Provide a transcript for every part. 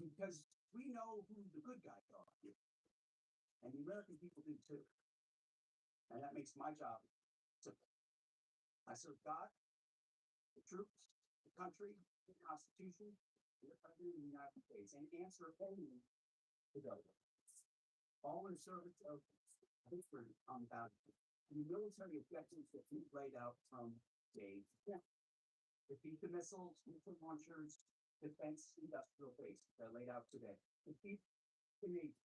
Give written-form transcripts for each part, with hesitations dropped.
because we know who the good guys are here. And the American people do too. And that makes my job simple. I serve God, the troops, the country, the Constitution, and the President of the United States, and answer only to those. All in service of history on the battlefield. The military objectives that we've laid out from day one. Defeat the missiles, missile launchers, defense industrial base that are laid out today. Defeat the Navy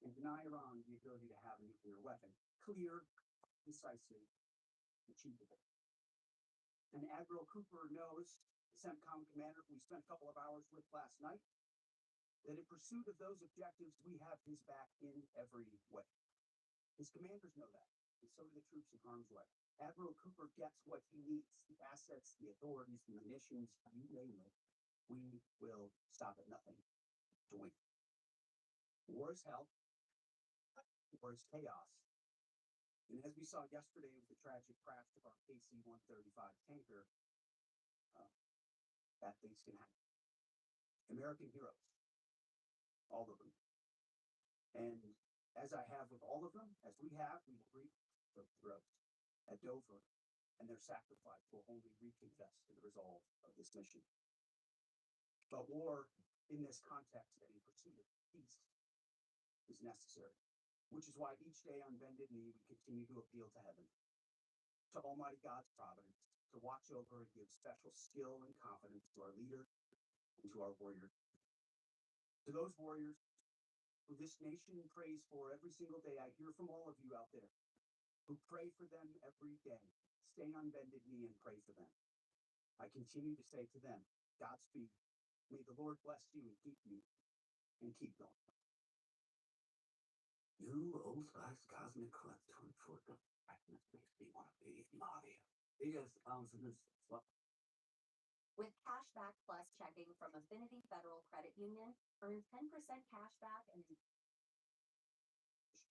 and deny Iran the ability to have a nuclear weapon. Clear, decisive, achievable. And Admiral Cooper knows, the CENTCOM commander who we spent a couple of hours with last night, that in pursuit of those objectives, we have his back in every way. His commanders know that, and so do the troops in harm's way. Admiral Cooper gets what he needs, the assets, the authorities, the munitions, you name it. We will stop at nothing to win. War is hell. War is chaos. And as we saw yesterday with the tragic crash of our KC-135 tanker, bad things can happen. American heroes, all of them. And as I have with all of them, as we grieve their throats at Dover, and their sacrifice will only reconfess to the resolve of this mission. But war in this context and in pursuit of peace is necessary, which is why each day on bended knee we continue to appeal to heaven, to Almighty God's providence, to watch over and give special skill and confidence to our leader and to our warriors. To those warriors who this nation prays for every single day, I hear from all of you out there who pray for them every day. Stay on bended knee and pray for them. I continue to say to them, Godspeed. May the Lord bless you and keep you, and keep going. You old-fashioned cosmic collector for the brightness makes me want to be Mario. Yes, With Cashback Plus checking from Affinity Federal Credit Union, earn 10% cash back and Mr.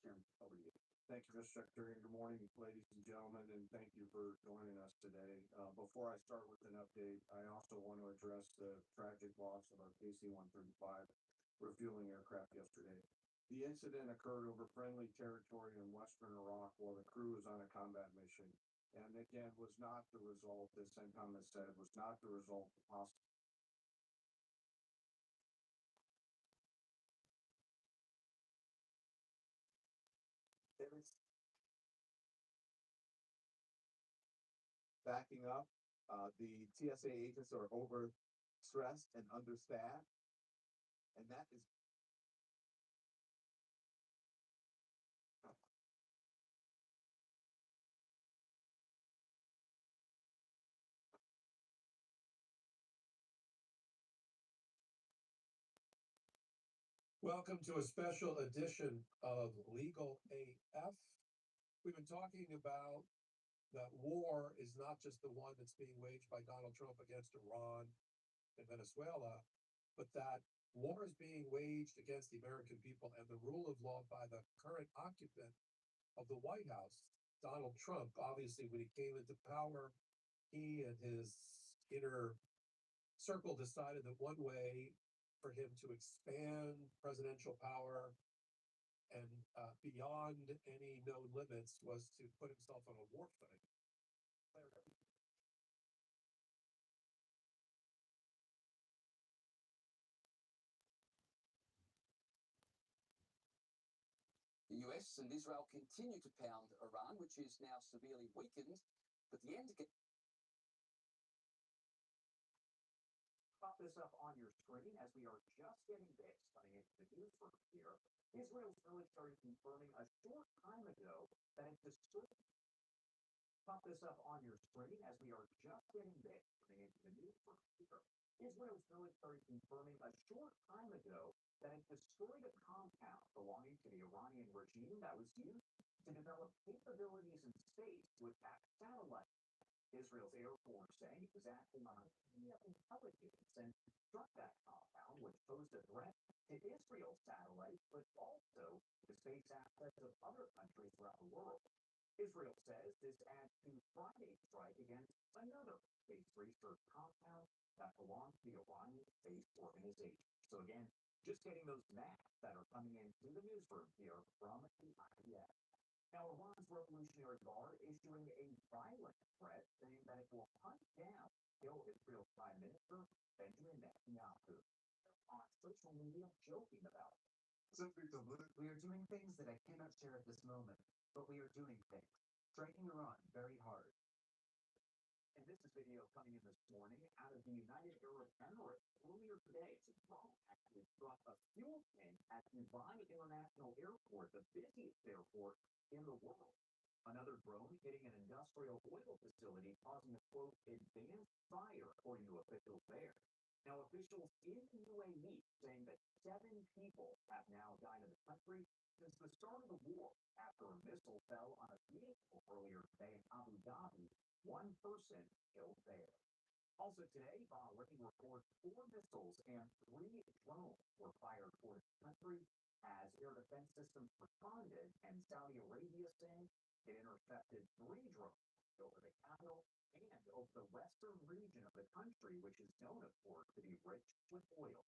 Chairman, over to you. Thank you, Mr. Secretary, and good morning, ladies and gentlemen, and thank you for joining us today. Before I start with an update, I also want to address the tragic loss of our KC-135 refueling aircraft yesterday. The incident occurred over friendly territory in western Iraq while the crew was on a combat mission, and again, was not the result, as CENTCOM has said, was not the result of hostile. Backing up, the TSA agents are overstressed and understaffed, and that is Welcome to a special edition of Legal AF. We've been talking about that war is not just the one that's being waged by Donald Trump against Iran and Venezuela, but that war is being waged against the American people and the rule of law by the current occupant of the White House, Donald Trump. Obviously, when he came into power, he and his inner circle decided that one way for him to expand presidential power and beyond any known limits was to put himself on a war footing. The US and Israel continue to pound Iran, which is now severely weakened, but the end Pop this up on your screen as we are just getting this coming into the news from here. Israel's military confirming a short time ago that it destroyed. Pop this up on your screen as we are just getting this coming into the news from here. Israel's military confirming a short time ago that it destroyed a compound belonging to the Iranian regime that was used to develop capabilities in space to attack satellites. Israel's Air Force saying it was acting on intelligence and struck that compound, which posed a threat to Israel's satellites, but also the space assets of other countries around the world. Israel says this adds to Friday's strike against another space research compound that belongs to the Iranian Space Organization. So again, just getting those maps that are coming into the newsroom here from the IDF. Now, Iran's Revolutionary Guard issuing a violent threat saying that it will hunt down, kill Israel's Prime Minister, Benjamin Netanyahu. On social media, joking about it. We are doing things that I cannot share at this moment, but we are doing things. Striking Iran very hard. And this is video coming in this morning out of the United Arab Emirates. Earlier today, it's a drone actually struck a fuel tank at Dubai International Airport, the busiest airport in the world. Another drone hitting an industrial oil facility, causing a quote, advanced fire, according to officials there. Now, officials in the UAE saying that 7 people have now died in the country since the start of the war after a missile fell on a vehicle earlier today in Abu Dhabi. 1 person killed there. Also today, Bahrain reports 4 missiles and 3 drones were fired toward the country as air defense systems responded, and Saudi Arabia saying it intercepted 3 drones over the capital and over the western region of the country, which is known, of course, to be rich with oil.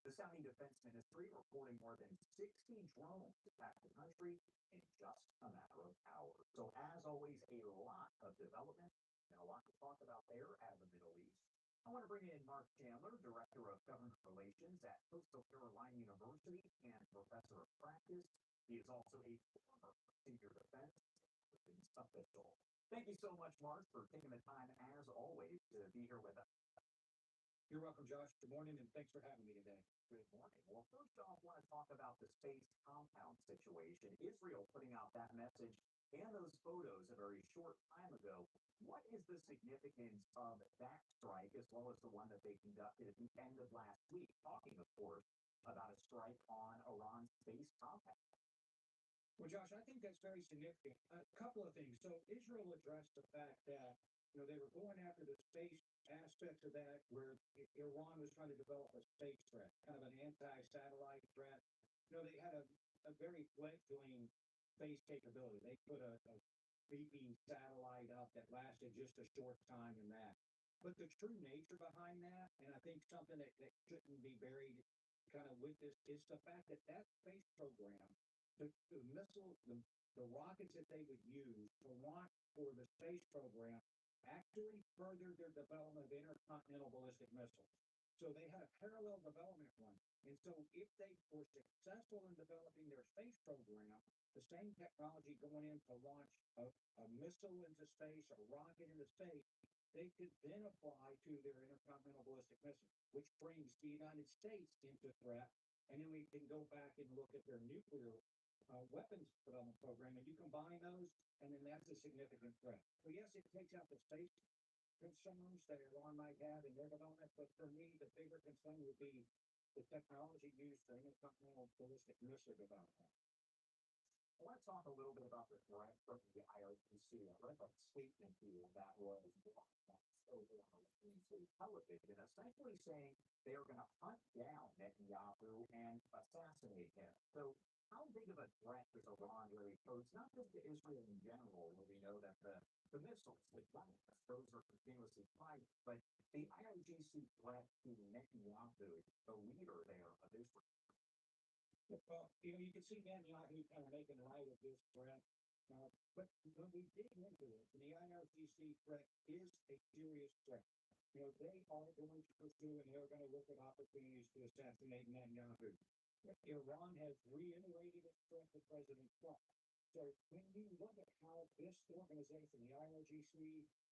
The Saudi Defense Ministry reporting more than 60 drones attacked the country in just a matter of hours. So, as always, a lot of development and a lot to talk about there out of the Middle East. I want to bring in Mark Chandler, Director of Government Relations at Coastal Carolina University and Professor of Practice. He is also a former senior defense official. Thank you so much, Mark, for taking the time, as always, to be here with us. You're welcome, Josh. Good morning, and thanks for having me today. Good morning. Well, first off, I want to talk about the space compound situation. Israel putting out that message and those photos a very short time ago. What is the significance of that strike, as well as the one that they conducted at the end of last week, talking, of course, about a strike on Iran's space compound? Well, Josh, I think that's very significant. A couple of things. So Israel addressed the fact that, they were going after the space aspect of that, where Iran was trying to develop a space threat, kind of an anti-satellite threat. They had a very fledgling space capability. They put a beeping satellite up that lasted just a short time in that. But the true nature behind that, and I think something that shouldn't be buried kind of with this, is the fact that space program, the missile, the rockets that they would use to launch for the space program actually furthered their development of intercontinental ballistic missiles. So they had a parallel development run. And so if they were successful in developing their space program, the same technology going in to launch a missile into space, a rocket into space, they could then apply to their intercontinental ballistic missile, which brings the United States into threat. And then we can go back and look at their nuclear weapons development program, and you combine those, and then that's a significant threat. So yes, it takes out the space concerns that Iran might have in their development, but for me, the bigger concern would be the technology used for intercontinental ballistic missile development. I want to talk a little bit about the threat from the IRGC. I read that statement here that was over on the television, essentially saying they are going to hunt down Netanyahu and assassinate him. So how big of a threat does Iran really pose, not just to Israel in general, where we know that the missiles, the guns, those are continuously fired, but the IRGC threat to Netanyahu, the leader there of Israel? Well, you can see Netanyahu kind of making light of this threat. But when we dig into it, the IRGC threat is a serious threat. They are going to pursue, and they're going to look at opportunities to assassinate Netanyahu. Iran has reiterated its threat to President Trump. So when you look at how this organization, the IRGC,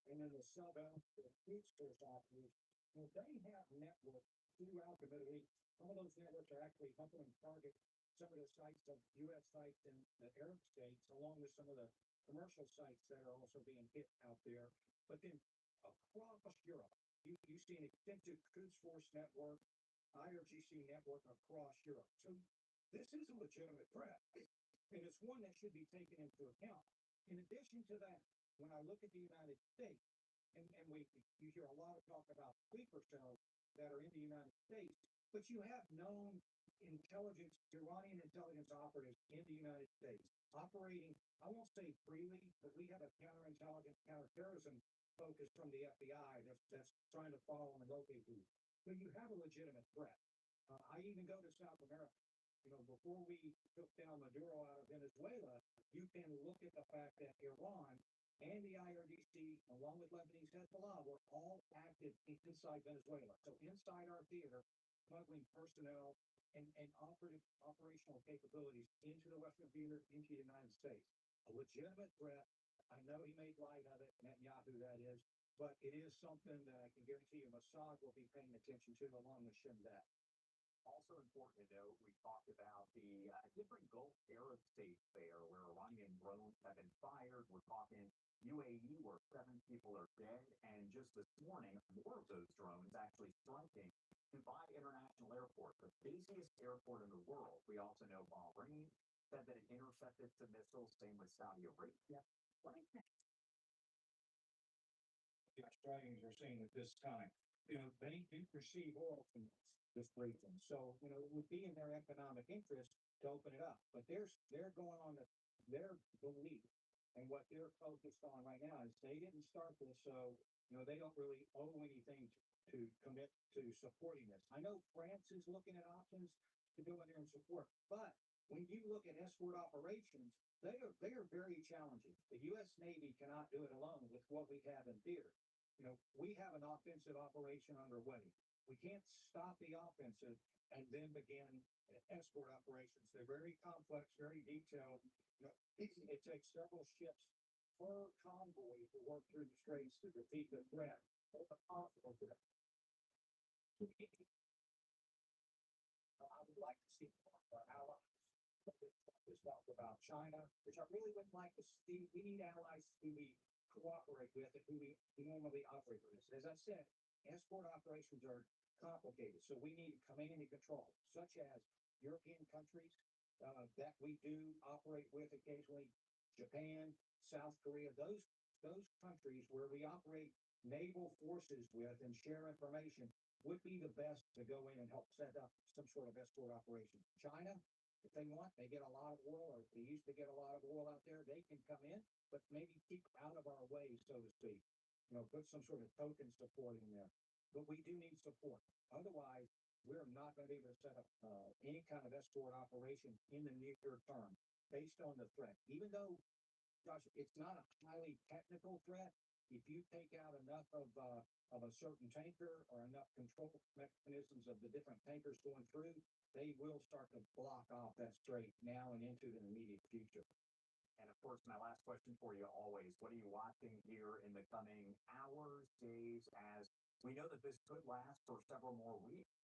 and then the the Quds Force operatives, they have networks throughout the Middle East. Some of those networks are actually helping them target some of the sites of U.S. sites in the Arab states, along with some of the commercial sites that are also being hit out there. But then across Europe, you see an extensive Quds Force network, IRGC network across Europe. So this is a legitimate threat, and it's one that should be taken into account. In addition to that, when I look at the United States, and you hear a lot of talk about sleeper cells that are in the United States, but you have known Iranian intelligence operatives in the United States operating, I won't say freely, but we have a counterintelligence, counterterrorism focus from the FBI that's trying to follow and locate these. So you have a legitimate threat. I even go to South America. Before we took down Maduro out of Venezuela, you can look at the fact that Iran and the IRGC, along with Lebanese Hezbollah, were all active inside Venezuela. So inside our theater, smuggling personnel and operational capabilities into the Western theater, into the United States. A legitimate threat. I know he made light of it, Netanyahu that is, but it is something that I can guarantee you Mossad will be paying attention to along with Shinbet. Also important to note, we talked about the different Gulf Arab states there where Iranian drones have been fired. We're talking UAE where 7 people are dead. And just this morning, more of those drones actually striking Dubai International Airport, the busiest airport in the world. We also know Bahrain said that it intercepted some missiles. Same with Saudi Arabia. The Australians are saying at this time, they do receive oil from this region. So, it would be in their economic interest to open it up. But they're going on their belief and what they're focused on right now is they didn't start this, so they don't really owe anything to commit to supporting this. I know France is looking at options to go in there and support, but when you look at escort operations, they are very challenging. The U.S. Navy cannot do it alone with what we have in theater. We have an offensive operation underway. We can't stop the offensive and then begin escort operations. They're very complex, very detailed. It takes several ships per convoy to work through the straits to defeat the threat, or the possible threat. I would like to see more of our allies. This talk about China, which I really would like to see. We need allies who we cooperate with and who we normally operate with. As I said, escort operations are complicated, so we need command and control, such as European countries that we do operate with occasionally, Japan, South Korea, those countries where we operate naval forces with and share information would be the best to go in and help set up some sort of escort operation. China, if they want, they get a lot of oil, or they used to get a lot of oil out there, they can come in, but maybe keep out of our way, so to speak. Put some sort of token support in there. But we do need support. Otherwise, we're not going to be able to set up any kind of escort operation in the near term based on the threat. Even though, Josh, it's not a highly technical threat, if you take out enough of a certain tanker or enough control mechanisms of the different tankers going through, they will start to block off that strait now and into the immediate future. And of course, my last question for you always, what are you watching here in the coming hours, days, as we know that this could last for several more weeks?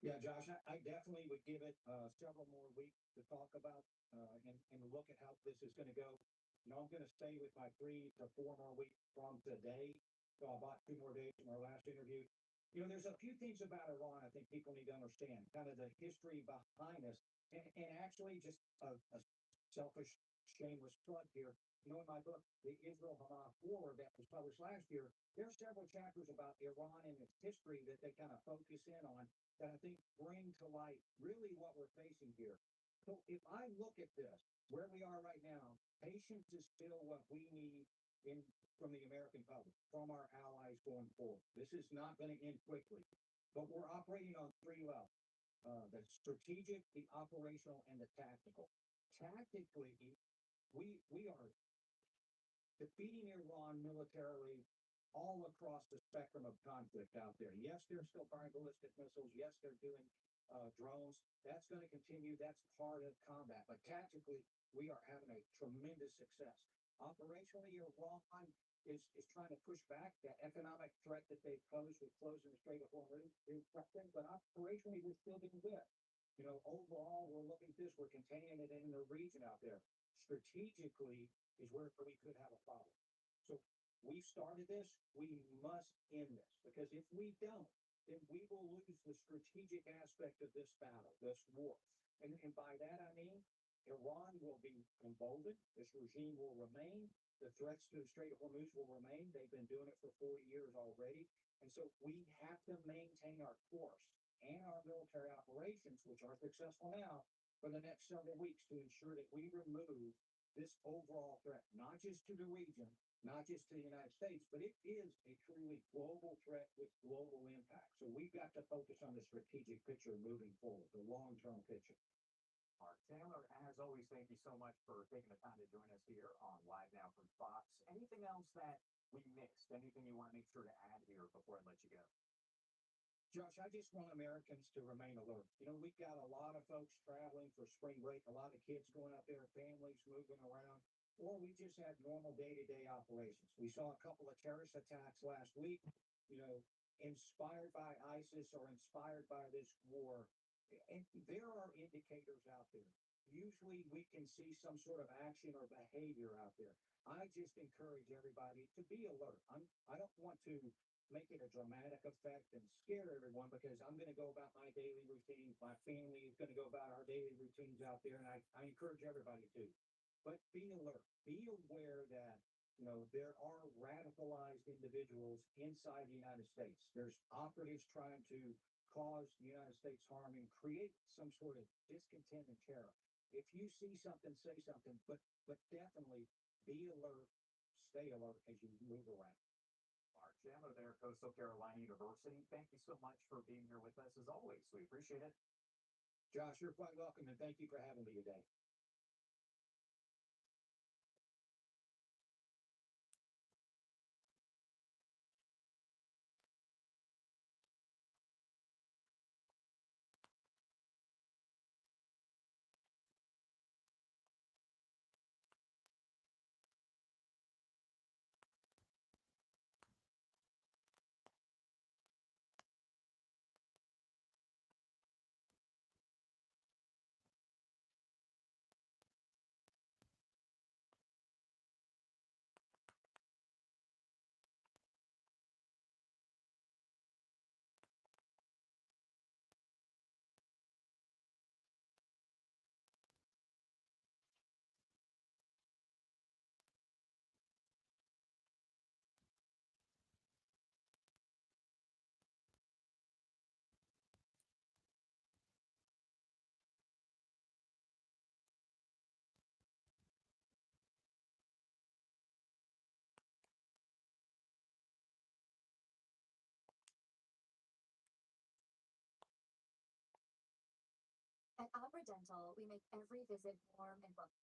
Yeah, Josh, I definitely would give it several more weeks to talk about and look at how this is going to go. I'm going to stay with my 3 to 4 more weeks from today. So I bought 2 more days from our last interview. There's a few things about Iran I think people need to understand, kind of the history behind us, and actually just a selfish, shameless plug here. In my book, The Israel-Hamas War, that was published last year, there are several chapters about Iran and its history that they kind of focus in on that I think bring to light really what we're facing here. So if I look at this, where we are right now, patience is still what we need from the American public, from our allies going forward. This is not going to end quickly, but we're operating on 3 levels. The strategic, the operational, and the tactical. Tactically, we are defeating Iran militarily all across the spectrum of conflict out there. Yes, they're still firing ballistic missiles. Yes, they're doing drones. That's going to continue. That's part of combat. But tactically, we are having a tremendous success. Operationally, Iran is trying to push back that economic threat that they posed with closing the Strait of Hormuz. But operationally, we're still doing good. Overall, we're looking at this. We're containing it in the region out there. Strategically is where we could have a problem. So we started this. We must end this, because if we don't, then we will lose the strategic aspect of this battle, this war. And by that I mean Iran will be emboldened. This regime will remain. The threats to the Strait of Hormuz will remain. They've been doing it for 40 years already. And so we have to maintain our course and our military operations, which are successful now, for the next several weeks to ensure that we remove this overall threat, not just to the region, not just to the United States, but it is a truly global threat with global impact. So we've got to focus on the strategic picture moving forward, the long-term picture. Mark Taylor, as always, thank you so much for taking the time to join us here on Live Now from Fox. Anything else that we missed? Anything you want to make sure to add here before I let you go? Josh, I just want Americans to remain alert. You know, we've got a lot of folks traveling for spring break, a lot of kids going out there, families moving around, or we just had normal day-to-day operations. We saw a couple of terrorist attacks last week, you know, inspired by ISIS or inspired by this war. And there are indicators out there. Usually we can see some sort of action or behavior out there. I just encourage everybody to be alert. I don't want to make it a dramatic effect and scare everyone because I'm going to go about my daily routines. My family is going to go about our daily routines out there, and I encourage everybody to. But be alert. Be aware that, you know, there are radicalized individuals inside the United States. There's operatives trying to cause the United States harm and create some sort of discontent and terror. If you see something, say something, but definitely be alert, stay alert as you move around. Mark Chandler there, Coastal Carolina University. Thank you so much for being here with us as always. We appreciate it. Josh, you're quite welcome, and thank you for having me today. At Opera Dental, we make every visit warm and welcoming.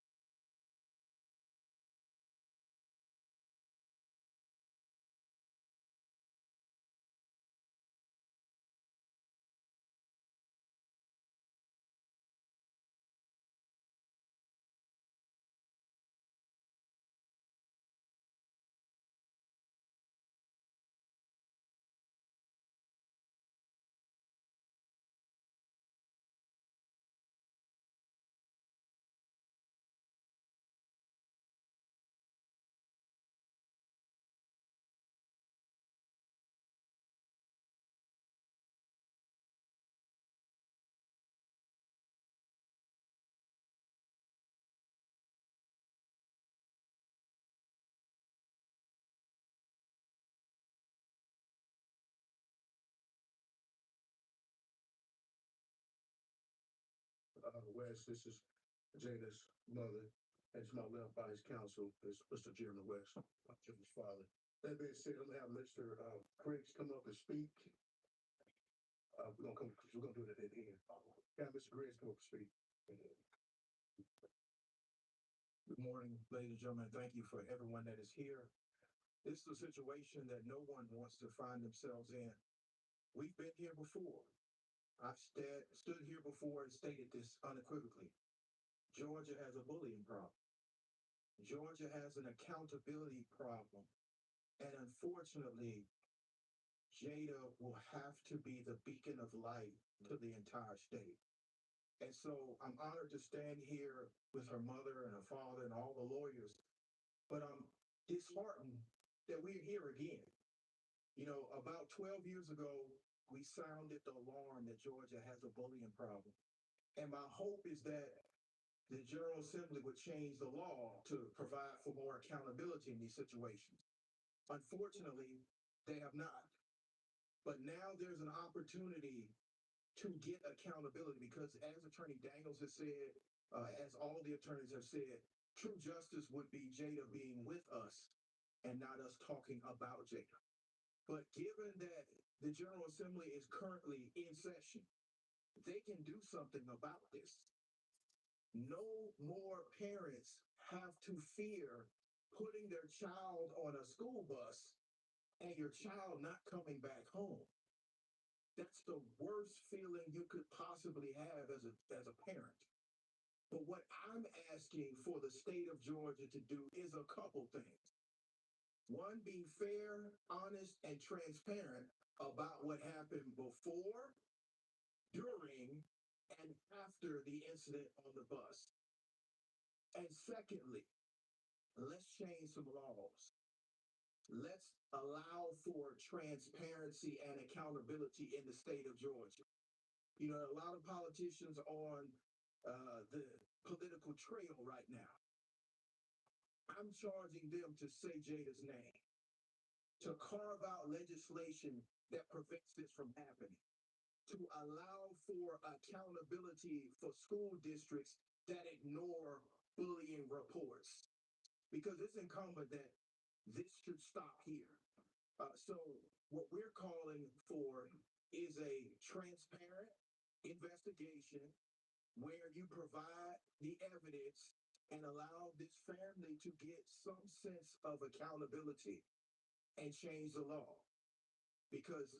West. This is Jada's mother, and to my left by his counsel is Mr. Jeremy West, Jim's father. That being said, I'm gonna have Mr. Griggs come up and speak. We're gonna do it at the end. Yeah, Mr. Griggs come up and speak. Good morning, ladies and gentlemen. Thank you for everyone that is here. This is a situation that no one wants to find themselves in. We've been here before. I've stood here before and stated this unequivocally. Georgia has a bullying problem. Georgia has an accountability problem. And unfortunately, Jada will have to be the beacon of light to the entire state. And so I'm honored to stand here with her mother and her father and all the lawyers, but I'm disheartened that we're here again. You know, about 12 years ago, we sounded the alarm that Georgia has a bullying problem. And my hope is that the General Assembly would change the law to provide for more accountability in these situations. Unfortunately, they have not. But now there's an opportunity to get accountability because, as Attorney Daniels has said, as all the attorneys have said, true justice would be Jada being with us and not us talking about Jada. But given that the General Assembly is currently in session, they can do something about this. No more parents have to fear putting their child on a school bus and your child not coming back home. That's the worst feeling you could possibly have as a parent. But what I'm asking for the state of Georgia to do is a couple things. One, be fair, honest, and transparent about what happened before, during, and after the incident on the bus. And secondly, let's change some laws. Let's allow for transparency and accountability in the state of Georgia. You know, a lot of politicians on the political trail right now. I'm charging them to say Jada's name, to carve out legislation that prevents this from happening, to allow for accountability for school districts that ignore bullying reports. Because it's incumbent that this should stop here. So what we're calling for is a transparent investigation where you provide the evidence and allow this family to get some sense of accountability and change the law. Because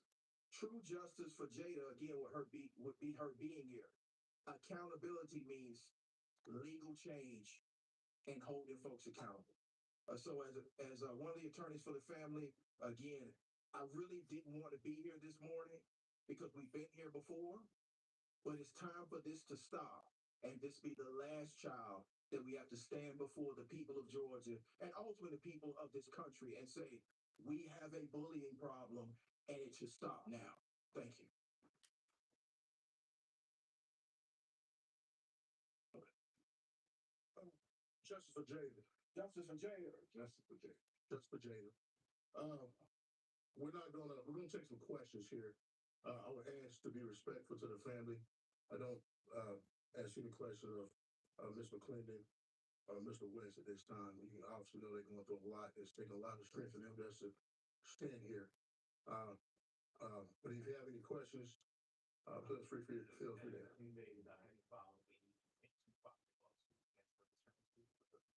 true justice for Jada, again, would be her being here. Accountability means legal change and holding folks accountable. So as one of the attorneys for the family, again, I really didn't want to be here this morning because we've been here before, but it's time for this to stop and this be the last child that we have to stand before the people of Georgia and ultimately the people of this country and say, we have a bullying problem and it should stop now. Thank you. Justice for Jada. Justice for Jada. Justice for Jada. Justice for Jada. We're gonna take some questions here. I would ask to be respectful to the family. I don't ask any question of Ms. McClendon or Mr. West at this time. You obviously know they're going through a lot. It's taking a lot of strength for them just to stand here. But if you have any questions, please feel free to.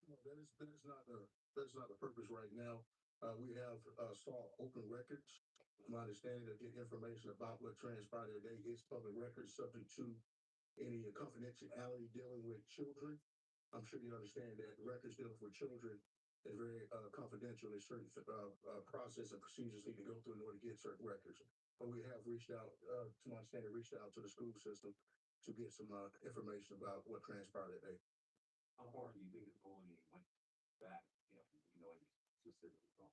No, that is not the purpose right now. We have sought open records. My understanding to get information about what transpired today is public records subject to any confidentiality dealing with children. I'm sure you understand that records dealing with children is very confidential. There's certain process and procedures need to go through in order to get certain records. But we have reached out, to my understanding, reached out to the school system to get some information about what transpired today. How far do you think the bullying went back, specifically from?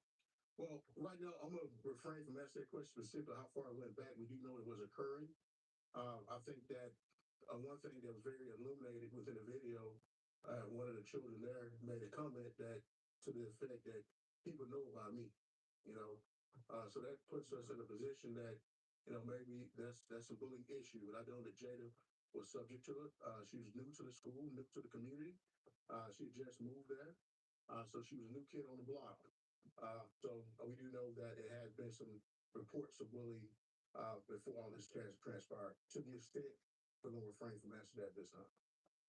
Well, right now, I'm going to refrain from asking that question specifically how far it went back. We do know it was occurring. I think that one thing that was very illuminated within the video, one of the children there made a comment that to the effect that people know about me, so that puts us in a position that, maybe that's a bullying issue. And I know that Jada was subject to it. She was new to the school, new to the community. She just moved there. So she was a new kid on the block. So we do know that there has been some reports of bullying before all this transpired. To the extent, we're going to refrain from answering that this time.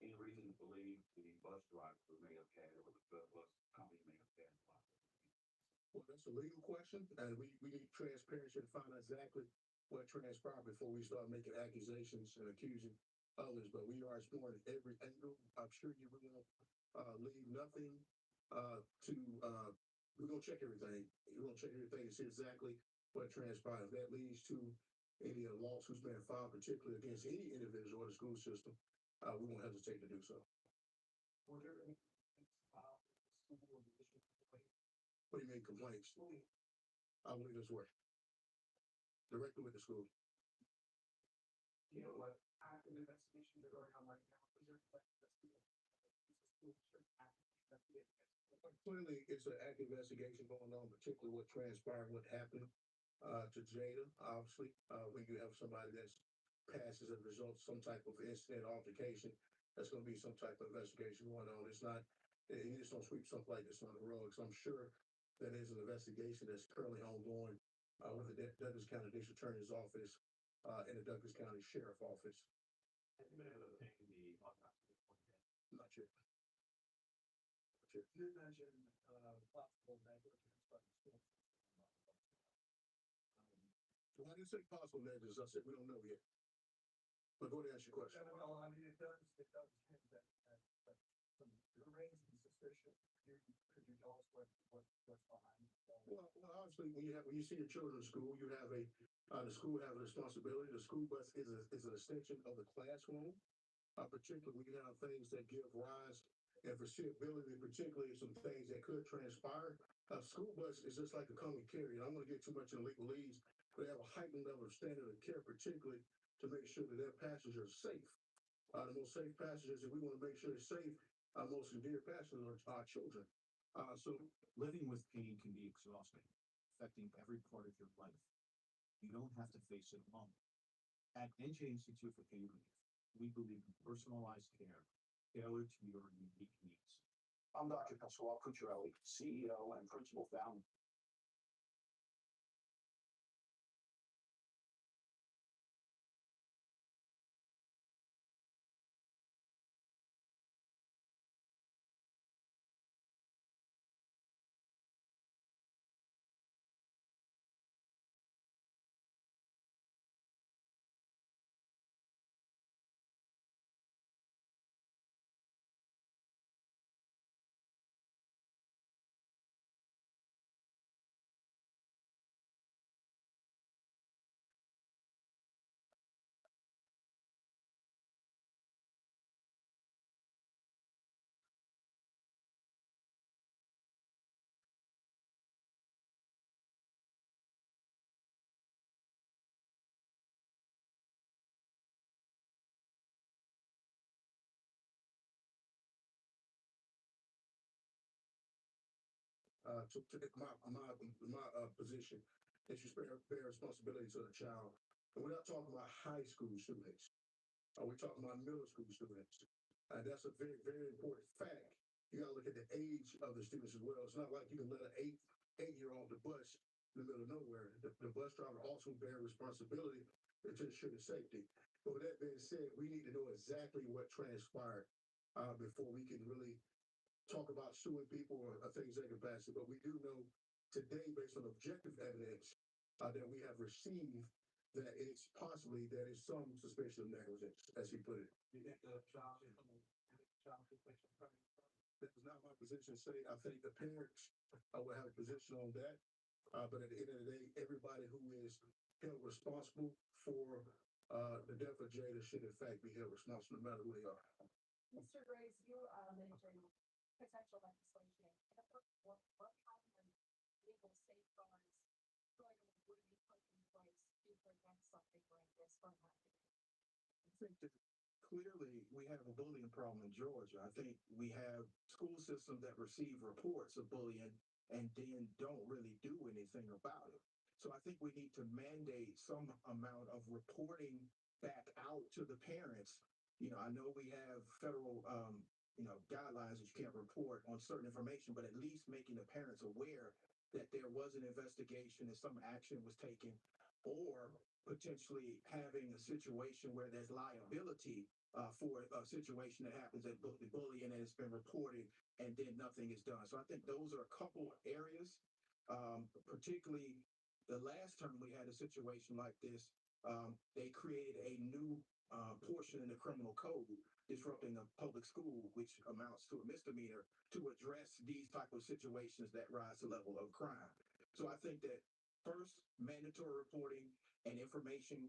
Any reason to believe the bus driver may have had, or the bus company may have had a lot? Well, that's a legal question, and we need transparency to find out exactly what transpired before we start making accusations and accusing others. But we are exploring every angle. I'm sure you will leave nothing we're going to check everything. We're going to check everything and see exactly what transpired. If that leads to any lawsuits being filed, particularly against any individual or the school system, we won't hesitate to do so. Were there any filed school or district complaints? What do you mean complaints? I believe this way. Directly with the school. You know what? Active investigation they're going on right now. Is there Clearly, it's an active investigation going on, particularly what transpired, what happened to Jada. Obviously, when you have somebody that's passes as a result of some type of incident, altercation, that's going to be some type of investigation going on. It's not, you just don't sweep something like this on the road. So I'm sure that is an investigation that's currently ongoing with the Douglas County District Attorney's Office and the Douglas County Sheriff Office. Have you been able to obtain the autopsy report yet? Not yet. You mentioned possible negligence by the school system. When I didn't say possible negligence, I said we don't know yet. But go ahead and ask your question. Well, I mean, it does hint that some, you're raising suspicion. Could you tell us what's behind? Well, obviously, when you see your children in school, you have the school have a responsibility. The school bus is an extension of the classroom, particularly when you have things that give rise and foreseeability, particularly some things that could transpire. A school bus is just like a common carrier. I don't want to get too much in legalese, but they have a heightened level of standard of care, particularly to make sure that their passengers are safe. The most safe passengers, if we want to make sure they're safe, our most endeared passengers are our children. So Living with pain can be exhausting, affecting every part of your life. You don't have to face it alone. At NJ Institute for Pain Relief, we believe in personalized care tailored to your unique needs. I'm Dr. Pasquale Cucciarelli, CEO and principal founder. My position is to bear responsibility to the child. And we're not talking about high school students. We're talking about middle school students. That's a very, very important fact. You got to look at the age of the students as well. It's not like you can let an eight-year-old the bus in the middle of nowhere. The bus driver also bear responsibility to ensure the safety. But with that being said, we need to know exactly what transpired before we can really talk about suing people or things that capacity. But we do know today, based on objective evidence that we have received, that it's possibly that is some suspicion of negligence, as he put it. You think the child should take some credit? That is not my position to say. I think the parents will have a position on that. But at the end of the day, everybody who is held responsible for the death of Jada should in fact be held responsible no matter who they are. Mr. Graves, you mentioned potential legislation. What kind of legal safeguards would be put in place to prevent something like this from happening? I think that clearly we have a bullying problem in Georgia. I think we have school systems that receive reports of bullying and then don't really do anything about it. So I think we need to mandate some amount of reporting back out to the parents. I know we have federal, guidelines that you can't report on certain information, but at least making the parents aware that there was an investigation and some action was taken, or potentially having a situation where there's liability for a situation that happens at the bullying and it's been reported and then nothing is done. So I think those are a couple areas, particularly the last time we had a situation like this. They created a new portion in the criminal code, disrupting a public school, which amounts to a misdemeanor, to address these type of situations that rise to level of crime. So I think that first, mandatory reporting and information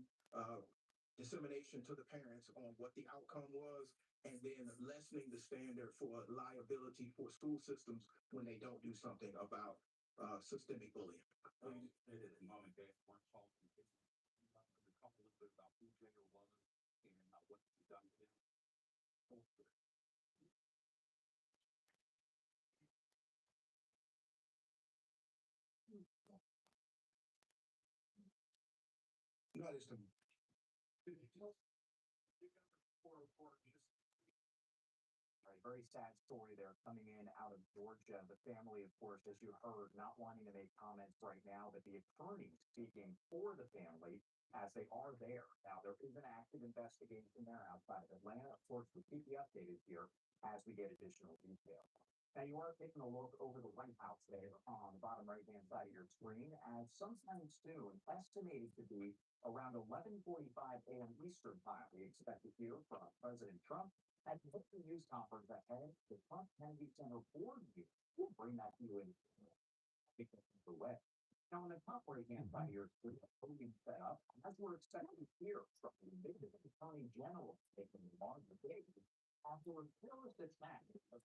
dissemination to the parents on what the outcome was, and then lessening the standard for liability for school systems when they don't do something about systemic bullying. You said at the moment they weren't talking. Can you talk a little bit about who Jada was and what you've done to him? Not as to Could you tell us, you're going to report just right very sad story there coming in out of Georgia. The family, of course, as you heard, not wanting to make comments right now, but the attorney speaking for the family as they are there. Now, there is an active investigation there outside of Atlanta. Of course, we'll keep you updated here as we get additional details. Now, you are taking a look over the White House there on the bottom right-hand side of your screen, as sometime soon, estimated to be around 11:45 a.m. Eastern Time, we expect to hear from President Trump at the news conference ahead. The Trump Kennedy Center board meeting. We'll bring that to you in the way. Now, on the top right-hand side here, there's a voting set up, as we're expecting to hear from the Attorney General taking the larger case after a terrorist attack of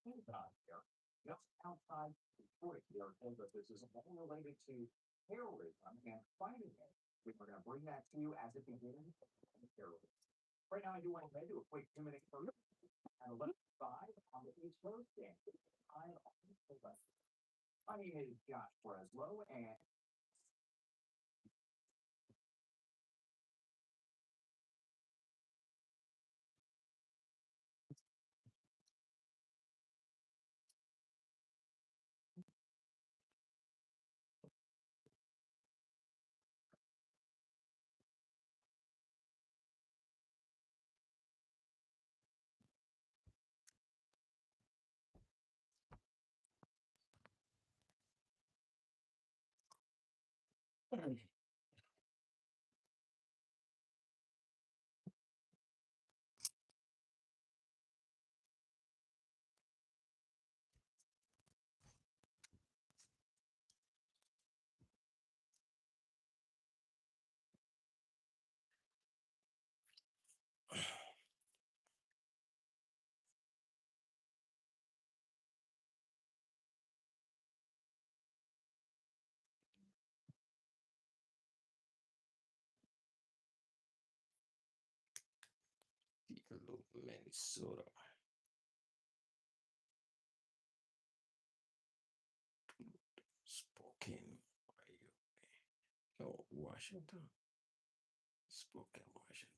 here, just outside Detroit. They are told that this is all related to terrorism and fighting it. We're going to bring that to you as it begins. Terrorism. Right now, I do want to do a quick 2-minute commercial at 11:05 on the East Coast. My name is Josh Breslow, and Minnesota. Spokane, no, Washington. Spokane, Washington.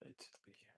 Let's be here.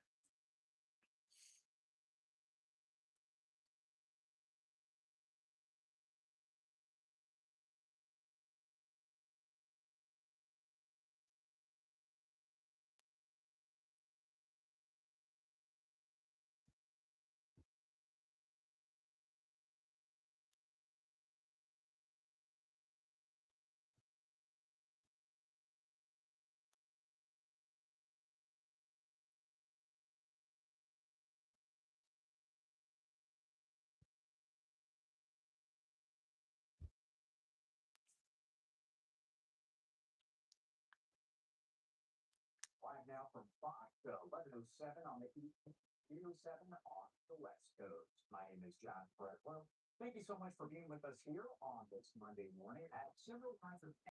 live now from 5 to 11:07 on the East, 8:07 on the West Coast. My name is John Breslow. Thank you so much for being with us here on this Monday morning at several times of